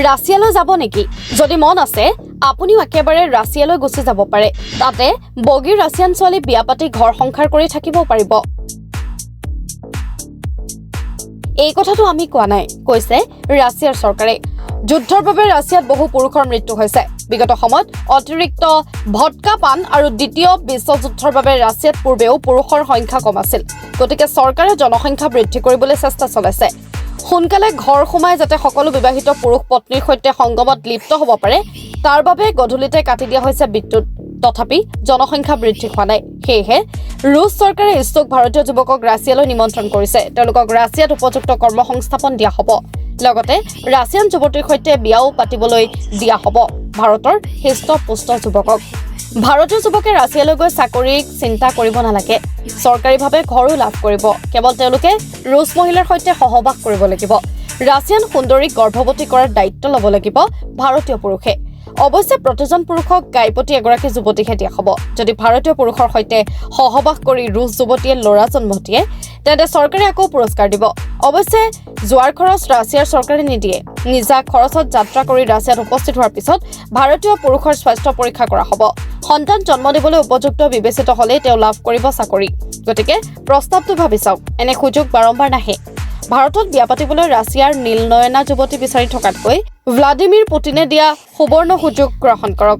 ৰাছিয়ালৈ যাব নেকি? যদি মন আছে আপুনিও একেবাৰে ৰাছিয়ালৈ গুচি যাব পাৰে। তাতে বগী ৰাছিয়ান ছোৱালী বিয়া পাতি ঘৰ সংসাৰ কৰি থাকিব পাৰিব। এই কথাটো আমি কোৱা নাই, কৈছে ৰাছিয়াৰ চৰকাৰে। যুদ্ধৰ বাবে ৰাছিয়াত বহু পুৰুষৰ মৃত্যু হৈছে। বিগত সময়ত অতিৰিক্ত ভদকা পান আৰু দ্বিতীয় বিশ্বযুদ্ধৰ বাবে ৰাছিয়াত পূৰ্বেও পুৰুষৰ সংখ্যা কম আছিল। গতিকে চৰকাৰে জনসংখ্যা বৃদ্ধি কৰিবলৈ চেষ্টা চলাইছে। সোনকালে ঘৰ সোমাই যাতে সকলো বিবাহিত পুৰুষ পত্নীৰ সৈতে সংগমত লিপ্ত হ'ব পাৰে, তাৰ বাবে গধূলিতে কাটি দিয়া হৈছে বিদ্যুৎ। তথাপি জনসংখ্যা বৃদ্ধি হোৱা নাই। সেয়েহে ৰুছ চৰকাৰে ইচ্ছুক ভাৰতীয় যুৱকক ৰাছিয়ালৈ নিমন্ত্ৰণ কৰিছে। তেওঁলোকক ৰাছিয়াত উপযুক্ত কৰ্মসংস্থাপন দিয়া হ'ব। লগতে ৰাছিয়ান যুৱতীৰ সৈতে বিয়াও পাতিবলৈ দিয়া হ'ব ভাৰতৰ হৃষ্টপুষ্ট যুৱকক। ভাৰতীয় যুৱকে ৰাছিয়ালৈ গৈ চাকৰিক চিন্তা কৰিব নালাগে। চৰকাৰীভাৱে ঘৰো লাভ কৰিব। কেৱল তেওঁলোকে ৰুছ মহিলাৰ সৈতে সহবাস কৰিব লাগিব। ৰাছিয়ান সুন্দৰীক গৰ্ভৱতী কৰাৰ দায়িত্ব ল'ব লাগিব ভাৰতীয় পুৰুষে। অৱশ্যে প্ৰতিজন পুৰুষক গাইপতি এগৰাকী যুৱতীহে দিয়া হ'ব। যদি ভাৰতীয় পুৰুষৰ সৈতে সহবাস কৰি ৰুছ যুৱতীয়ে ল'ৰা জন্ম দিয়ে, তেন্তে চৰকাৰে আকৌ পুৰস্কাৰ দিব। অৱশ্যে যোৱাৰ খৰচ ৰাছিয়াৰ চৰকাৰে নিদিয়ে। নিজা খৰচত যাত্ৰা কৰি ৰাছিয়াত উপস্থিত হোৱাৰ পিছত ভাৰতীয় পুৰুষৰ স্বাস্থ্য পৰীক্ষা কৰা হ'ব। সন্তান জন্ম দিবলৈ উপযুক্ত বিবেচিত হ'লেই তেওঁ লাভ কৰিব চাকৰি। গতিকে প্ৰস্তাৱটো ভাবি চাওক, এনে সুযোগ বাৰম্বাৰ নাহে। ভাৰতত বিয়া পাতিবলৈ ৰাছিয়াৰ নীলনয়না যুৱতী বিচাৰি থকাতকৈ ভ্লাডিমিৰ পুটিনে দিয়া সুবৰ্ণ সুযোগ গ্ৰহণ কৰক।